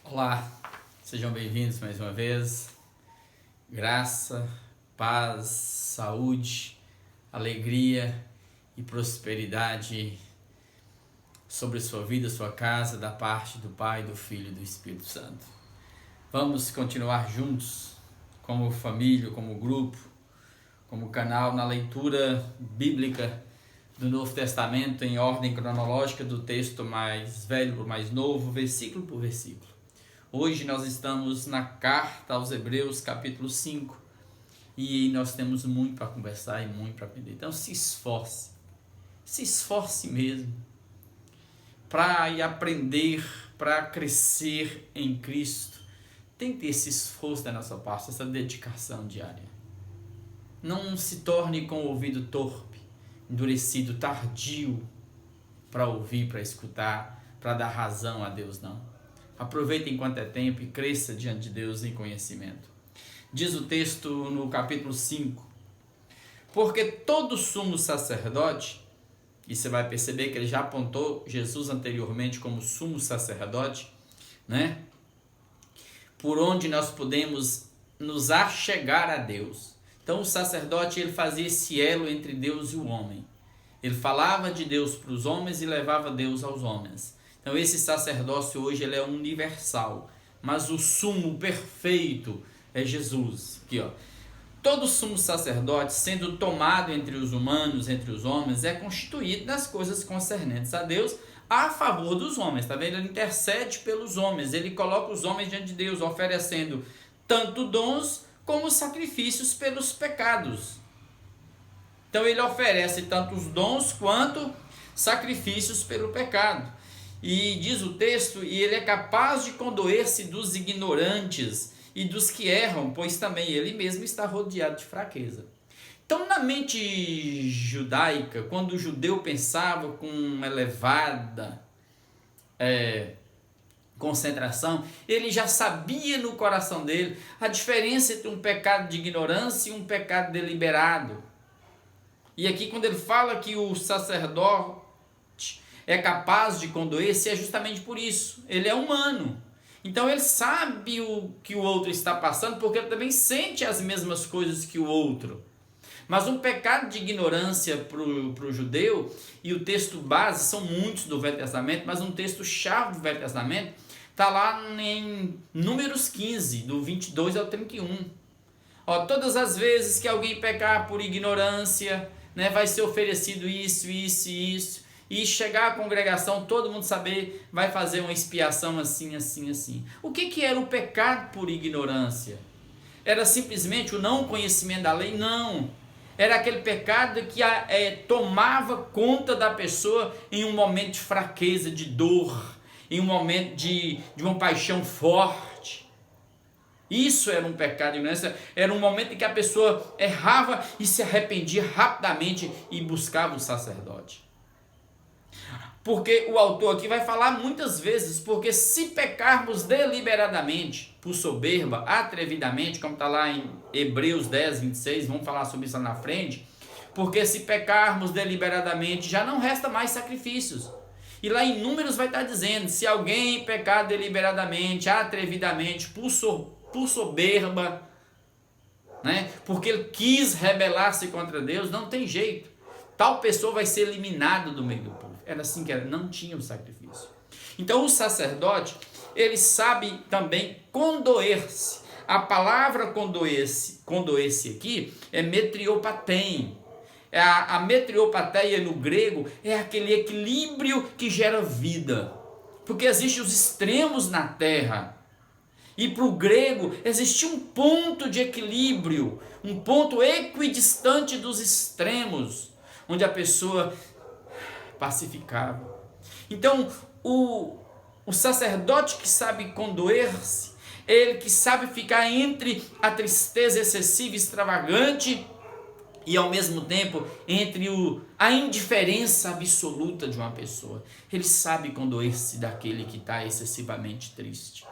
Olá, sejam bem-vindos mais uma vez. Graça, paz, saúde, alegria e prosperidade sobre sua vida, sua casa, da parte do Pai, do Filho e do Espírito Santo. Vamos continuar juntos, como família, como grupo, como canal, na leitura bíblica do Novo Testamento em ordem cronológica, do texto mais velho para o mais novo, versículo por versículo. Hoje nós estamos na carta aos Hebreus, capítulo 5, e nós temos muito para conversar e muito para aprender. Então se esforce mesmo para ir aprender, para crescer em Cristo. Tem que ter esse esforço da nossa parte, essa dedicação diária. Não se torne com o ouvido torpe, endurecido, tardio para ouvir, para escutar, para dar razão a Deus, não. Aproveite enquanto é tempo e cresça diante de Deus em conhecimento. Diz o texto no capítulo 5: porque todo sumo sacerdote, e você vai perceber que ele já apontou Jesus anteriormente como sumo sacerdote, né? Por onde nós podemos nos achegar a Deus. Então o sacerdote, ele fazia esse elo entre Deus e o homem. Ele falava de Deus para os homens e levava Deus aos homens. Então esse sacerdócio hoje ele é universal, mas o sumo perfeito é Jesus. Aqui, ó. Todo sumo sacerdote, sendo tomado entre os humanos, entre os homens, é constituído nas coisas concernentes a Deus, a favor dos homens. Tá vendo? Ele intercede pelos homens, ele coloca os homens diante de Deus, oferecendo tanto dons como sacrifícios pelos pecados. Então ele oferece tanto os dons quanto sacrifícios pelo pecado. E diz o texto, e ele é capaz de condoer-se dos ignorantes e dos que erram, pois também ele mesmo está rodeado de fraqueza. Então, na mente judaica, quando o judeu pensava com uma elevada concentração, ele já sabia no coração dele a diferença entre um pecado de ignorância e um pecado deliberado. E aqui, quando ele fala que o sacerdote é capaz de condoer-se, é justamente por isso. Ele é humano. Então ele sabe o que o outro está passando, porque ele também sente as mesmas coisas que o outro. Mas um pecado de ignorância para o judeu, e o texto base, são muitos do Velho Testamento, mas um texto chave do Velho Testamento está lá em Números 15, do 22 ao 31. Ó, todas as vezes que alguém pecar por ignorância, né, vai ser oferecido isso, isso e isso. E chegar à congregação, todo mundo saber, vai fazer uma expiação assim, assim, assim. O que era o pecado por ignorância? Era simplesmente o não conhecimento da lei? Não. Era aquele pecado que tomava conta da pessoa em um momento de fraqueza, de dor, em um momento de uma paixão forte. Isso era um pecado de ignorância. Era um momento em que a pessoa errava e se arrependia rapidamente e buscava o sacerdote. Porque o autor aqui vai falar muitas vezes, porque se pecarmos deliberadamente, por soberba, atrevidamente, como está lá em Hebreus 10, 26, vamos falar sobre isso lá na frente, porque se pecarmos deliberadamente, já não resta mais sacrifícios. E lá em Números vai estar dizendo, se alguém pecar deliberadamente, atrevidamente, por soberba, né, porque ele quis rebelar-se contra Deus, não tem jeito. Tal pessoa vai ser eliminada do meio do povo. Era assim que era, não tinha o sacrifício. Então o sacerdote, ele sabe também condoer-se. A palavra condoer-se aqui é metriopatein. A metriopateia no grego é aquele equilíbrio que gera vida. Porque existem os extremos na terra. E para o grego existia um ponto de equilíbrio, um ponto equidistante dos extremos, onde a pessoa pacificava. Então, o sacerdote que sabe condoer-se, ele que sabe ficar entre a tristeza excessiva e extravagante e ao mesmo tempo entre a indiferença absoluta de uma pessoa. Ele sabe condoer-se daquele que está excessivamente triste.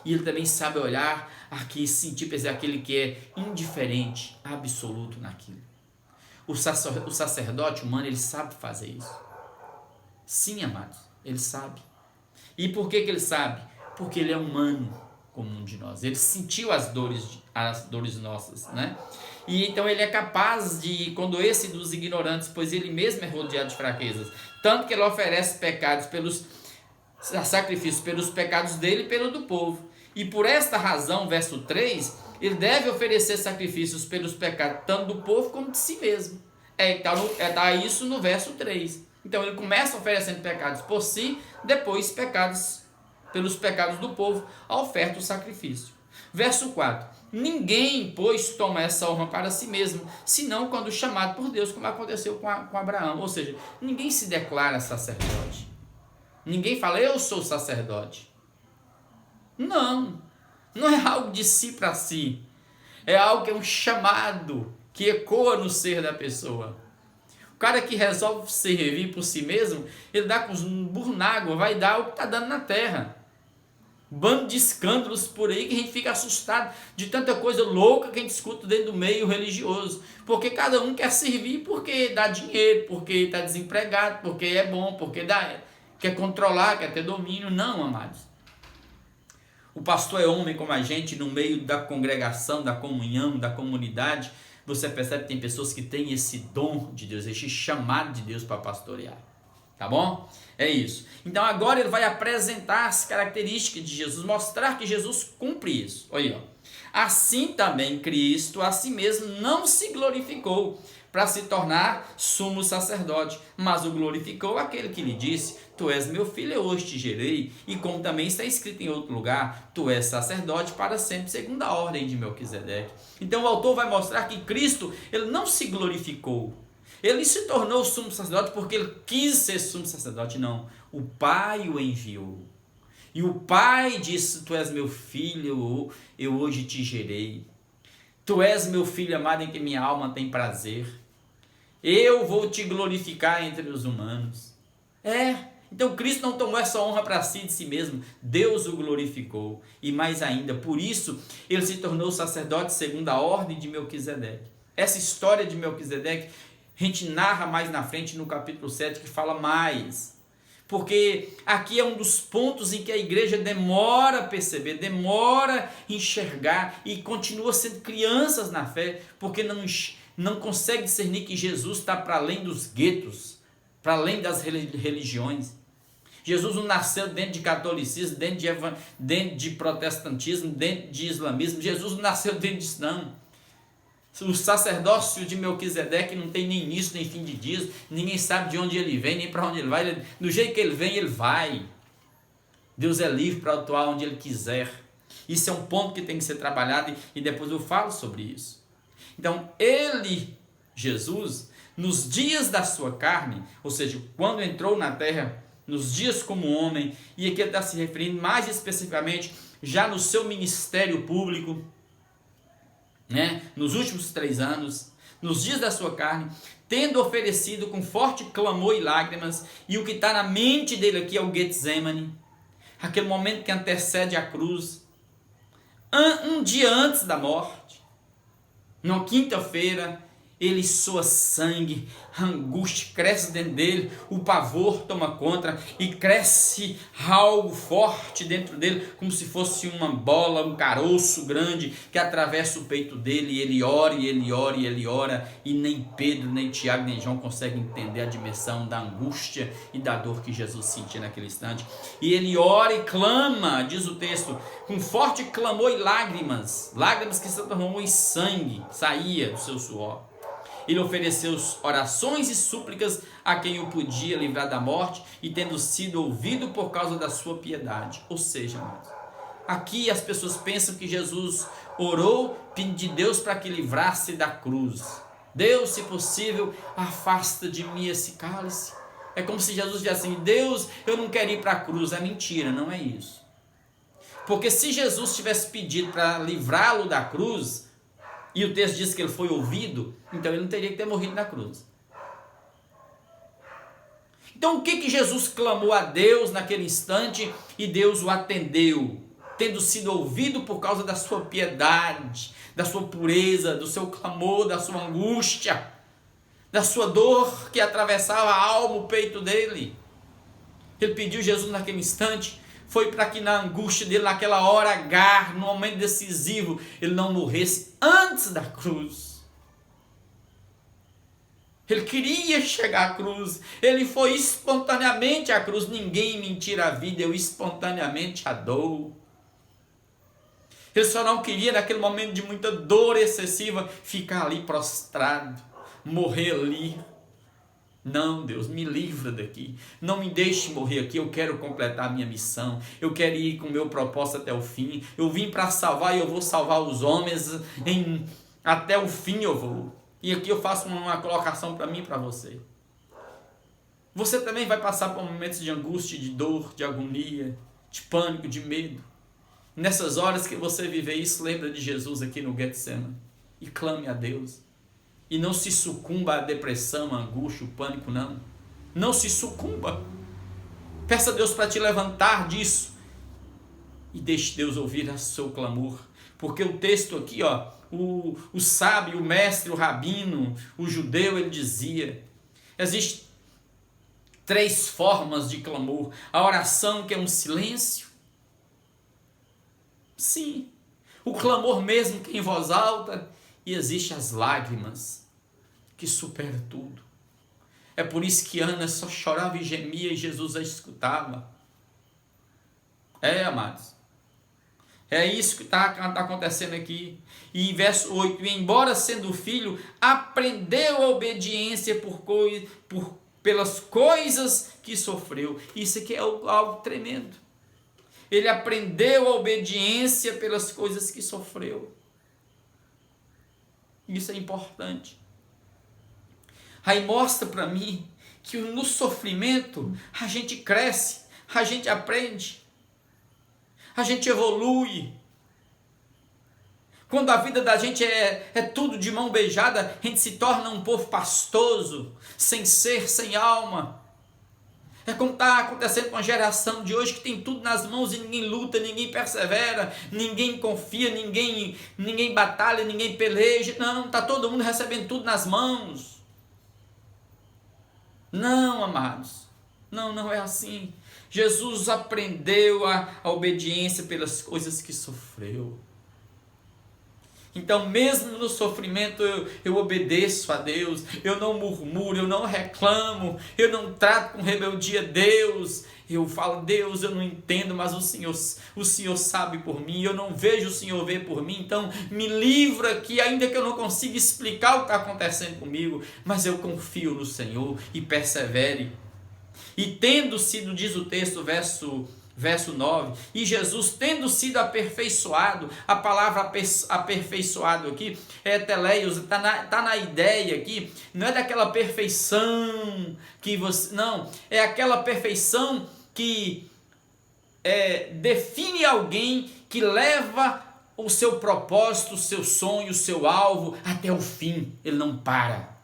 E ele também sabe olhar aqui, sentir, pensar aquele que é indiferente, absoluto naquilo. O sacerdote humano, ele sabe fazer isso. Sim, amados, ele sabe. E por que ele sabe? Porque ele é humano como um de nós. Ele sentiu as dores nossas, né? E então ele é capaz de condoer-se dos ignorantes, pois ele mesmo é rodeado de fraquezas. Tanto que ele oferece sacrifícios pelos pecados dele e pelo do povo. E por esta razão, verso 3, ele deve oferecer sacrifícios pelos pecados, tanto do povo como de si mesmo. Está isso no verso 3. Então ele começa oferecendo pecados por si, depois pelos pecados do povo, a oferta do sacrifício. Verso 4. Ninguém, pois, toma essa honra para si mesmo, senão quando chamado por Deus, como aconteceu com Abraão. Ou seja, ninguém se declara sacerdote. Ninguém fala, eu sou sacerdote. Não é algo de si para si. É algo que é um chamado que ecoa no ser da pessoa. O cara que resolve servir por si mesmo, ele dá com os burros na água, vai dar o que está dando na terra. Bando de escândalos por aí que a gente fica assustado de tanta coisa louca que a gente escuta dentro do meio religioso. Porque cada um quer servir porque dá dinheiro, porque está desempregado, porque é bom, porque quer controlar, quer ter domínio. Não, amados. O pastor é homem como a gente, no meio da congregação, da comunhão, da comunidade. Você percebe que tem pessoas que têm esse dom de Deus, esse chamado de Deus para pastorear. Tá bom? É isso. Então agora ele vai apresentar as características de Jesus, mostrar que Jesus cumpre isso. Olha aí, ó. Assim também Cristo a si mesmo não se glorificou para se tornar sumo sacerdote, mas o glorificou aquele que lhe disse, tu és meu filho, eu hoje te gerei, e como também está escrito em outro lugar, tu és sacerdote para sempre, segundo a ordem de Melquisedeque. Então o autor vai mostrar que Cristo, ele não se glorificou, ele se tornou sumo sacerdote porque ele quis ser sumo sacerdote, não, o Pai o enviou. E o Pai disse, tu és meu filho, eu hoje te gerei. Tu és meu filho amado em que minha alma tem prazer. Eu vou te glorificar entre os humanos. Então Cristo não tomou essa honra para si de si mesmo. Deus o glorificou. E mais ainda, por isso, ele se tornou sacerdote segundo a ordem de Melquisedeque. Essa história de Melquisedeque, a gente narra mais na frente no capítulo 7, que fala mais. Porque aqui é um dos pontos em que a igreja demora a perceber, demora a enxergar e continua sendo crianças na fé, porque não consegue discernir que Jesus está para além dos guetos, para além das religiões. Jesus não nasceu dentro de catolicismo, dentro de protestantismo, dentro de islamismo. Jesus não nasceu dentro disso, não. O sacerdócio de Melquisedeque não tem nem início nem fim de dias, ninguém sabe de onde ele vem, nem para onde ele vai. Do jeito que ele vem, ele vai. Deus é livre para atuar onde ele quiser. Isso é um ponto que tem que ser trabalhado e depois eu falo sobre isso. Então, Jesus, nos dias da sua carne, ou seja, quando entrou na terra, nos dias como homem, e aqui ele está se referindo mais especificamente já no seu ministério público, nos últimos 3 anos, nos dias da sua carne, tendo oferecido com forte clamor e lágrimas, e o que está na mente dele aqui é o Getsemane, aquele momento que antecede a cruz, um dia antes da morte, na quinta-feira, ele soa sangue, a angústia cresce dentro dele, o pavor toma conta e cresce algo forte dentro dele, como se fosse uma bola, um caroço grande que atravessa o peito dele, e ele ora, e ele ora, e ele ora, e nem Pedro, nem Tiago, nem João conseguem entender a dimensão da angústia e da dor que Jesus sentia naquele instante. E ele ora e clama, diz o texto, com forte clamor e lágrimas que se transformou em sangue, saía do seu suor. Ele ofereceu orações e súplicas a quem o podia livrar da morte, e tendo sido ouvido por causa da sua piedade. Ou seja, amados, aqui as pessoas pensam que Jesus orou pedindo de Deus para que livrasse da cruz. Deus, se possível, afasta de mim esse cálice. É como se Jesus dissesse assim, Deus, eu não quero ir para a cruz. É mentira, não é isso. Porque se Jesus tivesse pedido para livrá-lo da cruz, e o texto diz que ele foi ouvido, então ele não teria que ter morrido na cruz. Então o que Jesus clamou a Deus naquele instante e Deus o atendeu? Tendo sido ouvido por causa da sua piedade, da sua pureza, do seu clamor, da sua angústia, da sua dor que atravessava a alma, o peito dele. Ele pediu Jesus naquele instante foi para que na angústia dele, naquela hora H, no momento decisivo, ele não morresse antes da cruz. Ele queria chegar à cruz, ele foi espontaneamente à cruz. Ninguém me tira a vida, eu espontaneamente a dou. Ele só não queria, naquele momento de muita dor excessiva, ficar ali prostrado, morrer ali. Não, Deus, me livra daqui, não me deixe morrer aqui, eu quero completar a minha missão, eu quero ir com o meu propósito até o fim. Eu vim para salvar e eu vou salvar os homens, até o fim eu vou. E aqui eu faço uma colocação para mim e para você. Você também vai passar por momentos de angústia, de dor, de agonia, de pânico, de medo. Nessas horas que você viver isso, lembra de Jesus aqui no Getsemane e clame a Deus. E não se sucumba à depressão, à angústia, o pânico, não. Não se sucumba. Peça a Deus para te levantar disso. E deixe Deus ouvir o seu clamor. Porque o texto aqui, o sábio, o mestre, o rabino, o judeu, ele dizia, existem 3 formas de clamor. A oração, que é um silêncio. Sim, o clamor mesmo, que é em voz alta. E existe as lágrimas, que supera tudo. É por isso que Ana só chorava e gemia e Jesus a escutava. Amados. É isso que está acontecendo aqui. E verso 8, embora sendo filho, aprendeu a obediência pelas coisas que sofreu. Isso aqui é algo tremendo. Ele aprendeu a obediência pelas coisas que sofreu. Isso é importante. Aí mostra para mim que no sofrimento a gente cresce, a gente aprende, a gente evolui. Quando a vida da gente é tudo de mão beijada, a gente se torna um povo pastoso, sem ser, sem alma. É como está acontecendo com a geração de hoje, que tem tudo nas mãos e ninguém luta, ninguém persevera, ninguém confia, ninguém batalha, ninguém peleja. Não, está todo mundo recebendo tudo nas mãos. Não, amados, não é assim. Jesus aprendeu a obediência pelas coisas que sofreu. Então, mesmo no sofrimento, eu obedeço a Deus, eu não murmuro, eu não reclamo, eu não trato com rebeldia Deus. Eu falo, Deus, eu não entendo, mas o Senhor sabe por mim, eu não vejo o Senhor ver por mim, então me livra aqui, ainda que eu não consiga explicar o que está acontecendo comigo, mas eu confio no Senhor e persevere. E tendo sido, diz o texto, verso 9, e Jesus tendo sido aperfeiçoado, a palavra aperfeiçoado aqui é teleios, está na ideia aqui, não é daquela perfeição que você, não, é aquela perfeição que define alguém que leva o seu propósito, o seu sonho, o seu alvo até o fim, ele não para.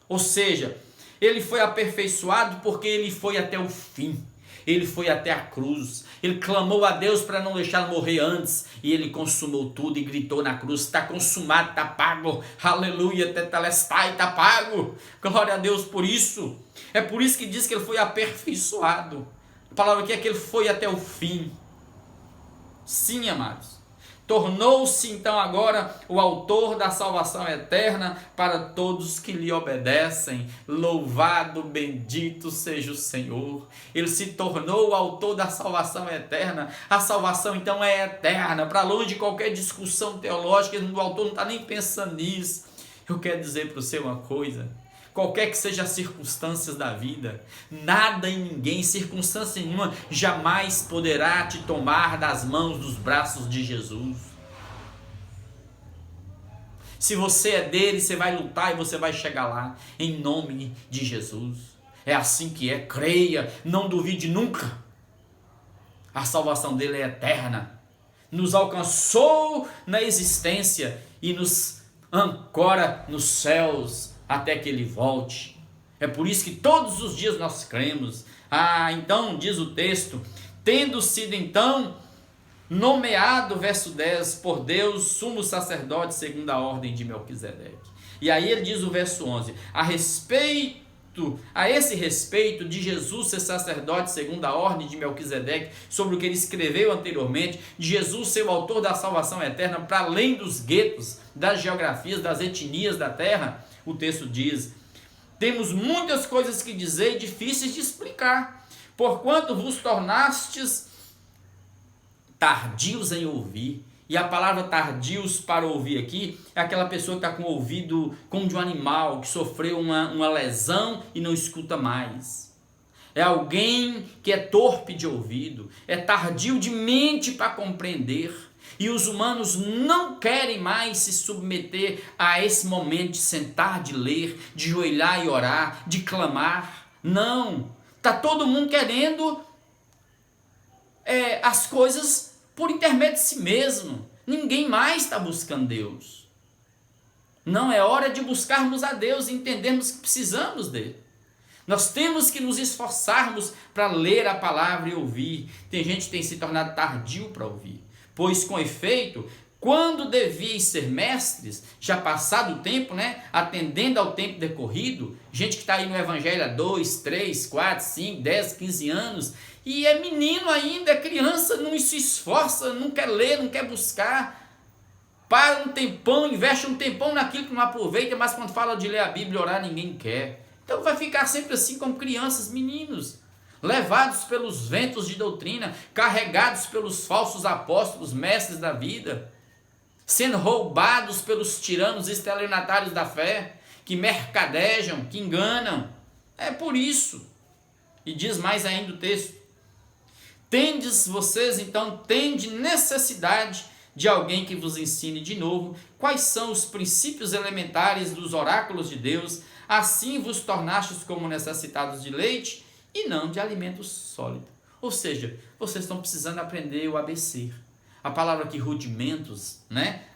Ou seja, ele foi aperfeiçoado porque ele foi até o fim. Ele foi até a cruz, ele clamou a Deus para não deixar morrer antes, e ele consumou tudo e gritou na cruz, está consumado, está pago, aleluia, tetelestai, está pago, glória a Deus por isso. É por isso que diz que ele foi aperfeiçoado, a palavra aqui é que ele foi até o fim. Sim, amados, tornou-se então agora o autor da salvação eterna para todos que lhe obedecem. Louvado, bendito seja o Senhor. Ele se tornou o autor da salvação eterna. A salvação então é eterna, para longe de qualquer discussão teológica. O autor não está nem pensando nisso. Eu quero dizer para você uma coisa: qualquer que seja as circunstâncias da vida, nada e ninguém, circunstância nenhuma, jamais poderá te tomar das mãos, dos braços de Jesus. Se você é dele, você vai lutar e você vai chegar lá, em nome de Jesus. É assim que é, creia, não duvide nunca. A salvação dele é eterna, nos alcançou na existência e nos ancora nos céus, até que ele volte. É por isso que todos os dias nós cremos. Então, diz o texto, tendo sido então nomeado, verso 10, por Deus, sumo sacerdote segundo a ordem de Melquisedeque. E aí ele diz o verso 11, a respeito a esse respeito de Jesus ser sacerdote segundo a ordem de Melquisedeque, sobre o que ele escreveu anteriormente, de Jesus ser o autor da salvação eterna, para além dos guetos, das geografias, das etnias da terra, o texto diz: temos muitas coisas que dizer e difíceis de explicar, porquanto vos tornastes tardios em ouvir. E a palavra tardios para ouvir aqui é aquela pessoa que está com o ouvido como de um animal, que sofreu uma lesão e não escuta mais. É alguém que é torpe de ouvido, é tardio de mente para compreender. E os humanos não querem mais se submeter a esse momento de sentar, de ler, de joelhar e orar, de clamar. Não, está todo mundo querendo as coisas por intermédio de si mesmo. Ninguém mais está buscando Deus. Não, é hora de buscarmos a Deus e entendermos que precisamos dele. Nós temos que nos esforçarmos para ler a palavra e ouvir. Tem gente que tem se tornado tardio para ouvir. Pois, com efeito, quando devíeis ser mestres, já passado o tempo, atendendo ao tempo decorrido, gente que está aí no evangelho há 2, 3, 4, 5, 10, 15 anos, e é menino ainda, é criança, não se esforça, não quer ler, não quer buscar, para um tempão, investe um tempão naquilo que não aproveita, mas quando fala de ler a Bíblia e orar, ninguém quer. Então vai ficar sempre assim como crianças, meninos, levados pelos ventos de doutrina, carregados pelos falsos apóstolos, mestres da vida, sendo roubados pelos tiranos estelionatários da fé, que mercadejam, que enganam. É por isso. E diz mais ainda o texto: tende necessidade de alguém que vos ensine de novo quais são os princípios elementares dos oráculos de Deus, assim vos tornastes como necessitados de leite e não de alimento sólido. Ou seja, vocês estão precisando aprender o ABC. A palavra aqui, rudimentos,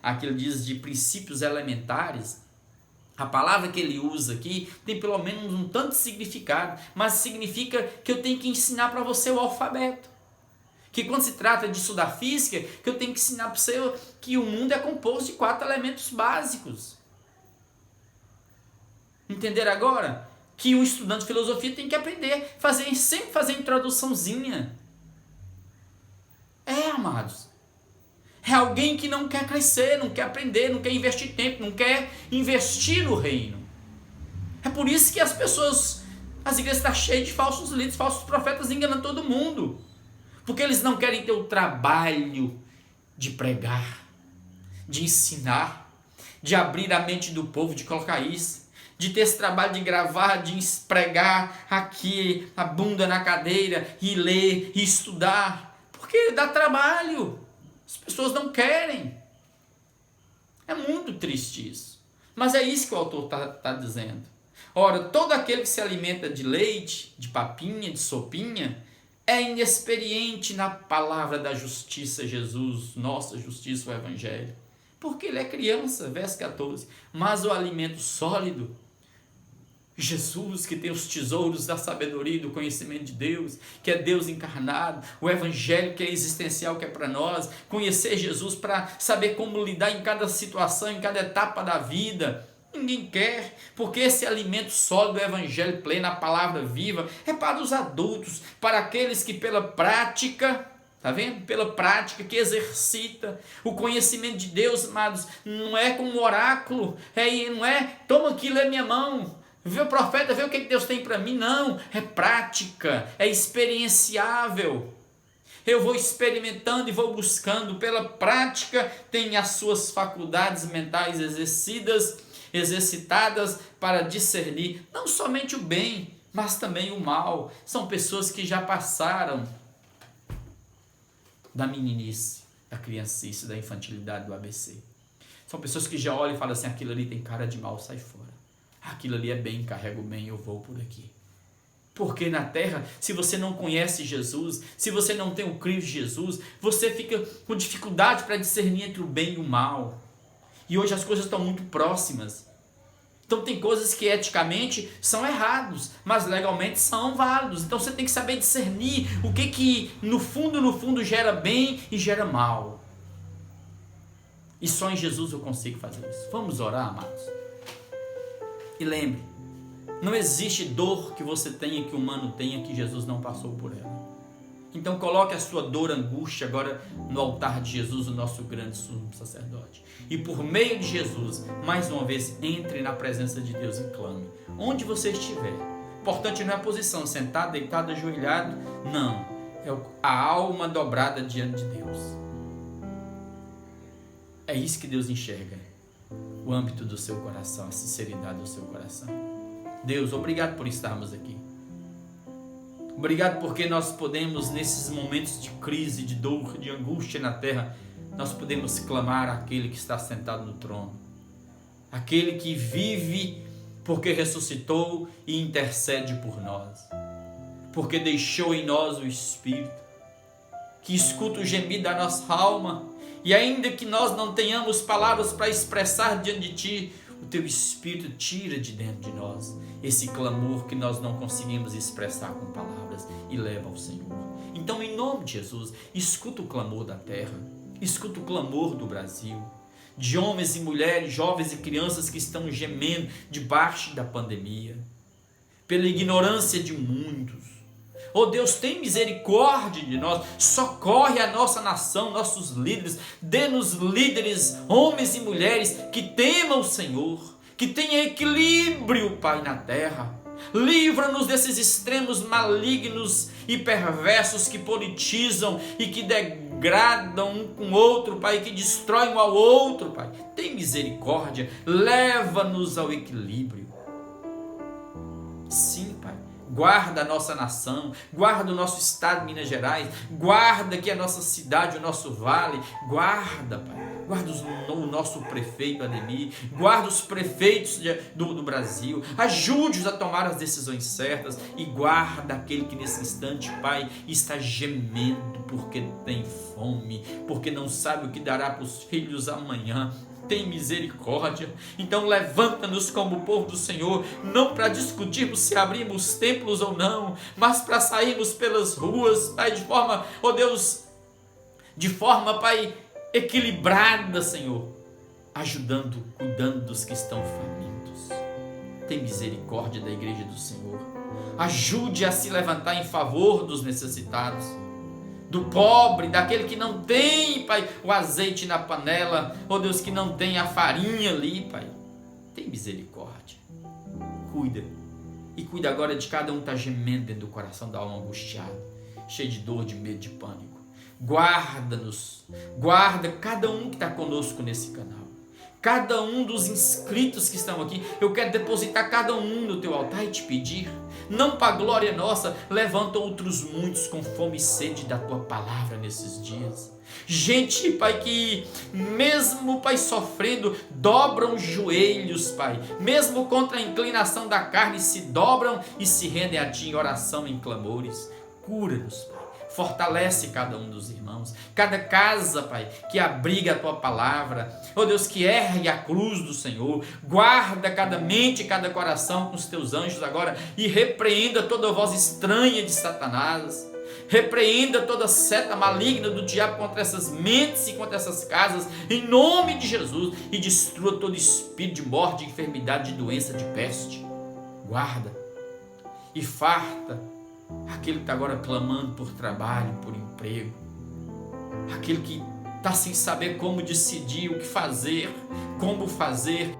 aqui ele diz de princípios elementares. A palavra que ele usa aqui tem pelo menos um tanto de significado, mas significa que eu tenho que ensinar para você o alfabeto. Que quando se trata de estudar física, que eu tenho que ensinar para você que o mundo é composto de 4 elementos básicos. Entenderam agora? Que um estudante de filosofia tem que aprender, sempre fazer introduçãozinha. Amados. É alguém que não quer crescer, não quer aprender, não quer investir tempo, não quer investir no reino. É por isso que as igrejas estão cheias de falsos líderes, falsos profetas enganando todo mundo. Porque eles não querem ter o trabalho de pregar, de ensinar, de abrir a mente do povo, de colocar isso, de ter esse trabalho de gravar, de pregar aqui a bunda na cadeira e ler e estudar. Porque dá trabalho. As pessoas não querem. É muito triste isso. Mas é isso que o autor está dizendo. Ora, todo aquele que se alimenta de leite, de papinha, de sopinha, é inexperiente na palavra da justiça, Jesus, nossa justiça, o Evangelho. Porque ele é criança, verso 14. Mas o alimento sólido, Jesus, que tem os tesouros da sabedoria e do conhecimento de Deus, que é Deus encarnado, o Evangelho que é existencial, que é para nós, conhecer Jesus para saber como lidar em cada situação, em cada etapa da vida. Ninguém quer, porque esse alimento sólido do Evangelho pleno, a palavra viva, é para os adultos, para aqueles que pela prática, está vendo? Pela prática que exercita o conhecimento de Deus, amados, não é como um oráculo, não é, toma aqui, lê minha mão, vê o profeta, vê o que Deus tem para mim, não, é prática, é experienciável. Eu vou experimentando e vou buscando, pela prática, tem as suas faculdades mentais exercitadas para discernir não somente o bem, mas também o mal. São pessoas que já passaram da meninice, da criancice, da infantilidade, do ABC. São pessoas que já olham e falam assim: aquilo ali tem cara de mal, sai fora. Aquilo ali é bem, carrego bem, eu vou por aqui. Porque na terra, se você não conhece Jesus, se você não tem o Cristo de Jesus, você fica com dificuldade para discernir entre o bem e o mal. E hoje as coisas estão muito próximas. Então tem coisas que eticamente são errados, mas legalmente são válidos. Então você tem que saber discernir o que no fundo gera bem e gera mal. E só em Jesus eu consigo fazer isso. Vamos orar, amados? E lembre, Não existe dor que você tenha, que o humano tenha, que Jesus não passou por ela. Então coloque a sua dor, angústia agora no altar de Jesus, o nosso grande sumo sacerdote. E por meio de Jesus, mais uma vez, entre na presença de Deus e clame. Onde você estiver. Importante não é a posição, sentado, deitado, ajoelhado. Não. É a alma dobrada diante de Deus. É isso que Deus enxerga. O âmbito do seu coração, a sinceridade do seu coração. Deus, obrigado por estarmos aqui. Obrigado porque nós podemos, nesses momentos de crise, de dor, de angústia na terra, nós podemos clamar àquele que está sentado no trono. Aquele que vive porque ressuscitou e intercede por nós. Porque deixou em nós o Espírito, que escuta o gemido da nossa alma. E ainda que nós não tenhamos palavras para expressar diante de Ti, o Teu Espírito tira de dentro de nós esse clamor que nós não conseguimos expressar com palavras e leva ao Senhor. Então, em nome de Jesus, escuta o clamor da terra, escuta o clamor do Brasil, de homens e mulheres, jovens e crianças que estão gemendo debaixo da pandemia, pela ignorância de muitos. Oh Deus, tem misericórdia de nós, socorre a nossa nação, nossos líderes, dê-nos líderes, homens e mulheres que temam o Senhor, que tenham equilíbrio, Pai, na terra. Livra-nos desses extremos malignos e perversos que politizam e que degradam um com o outro, Pai, que destroem um ao outro, Pai. Tem misericórdia, leva-nos ao equilíbrio. Sim, Pai. Guarda a nossa nação, guarda o nosso estado de Minas Gerais, guarda aqui a nossa cidade, o nosso vale, guarda, Pai, guarda o nosso prefeito Ademir, guarda os prefeitos do Brasil, ajude-os a tomar as decisões certas e guarda aquele que nesse instante, Pai, está gemendo porque tem fome, porque não sabe o que dará para os filhos amanhã. Tem misericórdia. Então levanta-nos como povo do Senhor, não para discutirmos se abrimos templos ou não, mas para sairmos pelas ruas, Pai, de forma, oh Deus, de forma, Pai, equilibrada, Senhor, ajudando, cuidando dos que estão famintos. Tem misericórdia da igreja do Senhor. Ajude a se levantar em favor dos necessitados, do pobre, daquele que não tem, Pai, o azeite na panela, oh Deus, que não tem a farinha ali, Pai. Tem misericórdia. Cuida. E cuida agora de cada um que está gemendo dentro do coração, da alma angustiada, cheio de dor, de medo, de pânico. Guarda-nos. Guarda cada um que está conosco nesse canal. Cada um dos inscritos que estão aqui, eu quero depositar cada um no Teu altar e te pedir, não para a glória nossa, levanta outros muitos com fome e sede da Tua palavra nesses dias. Gente, Pai, que mesmo, Pai, sofrendo, dobram os joelhos, Pai, mesmo contra a inclinação da carne, se dobram e se rendem a Ti em oração, em clamores. Cura-nos, Pai. Fortalece cada um dos irmãos, cada casa, Pai, que abriga a Tua palavra, oh Deus, que ergue a cruz do Senhor. Guarda cada mente e cada coração com os Teus anjos agora e repreenda toda voz estranha de Satanás. Repreenda toda seta maligna do diabo contra essas mentes e contra essas casas, em nome de Jesus, e destrua todo espírito de morte, de enfermidade, de doença, de peste. Guarda e farta aquele que está agora clamando por trabalho, por emprego, aquele que está sem saber como decidir, o que fazer, como fazer.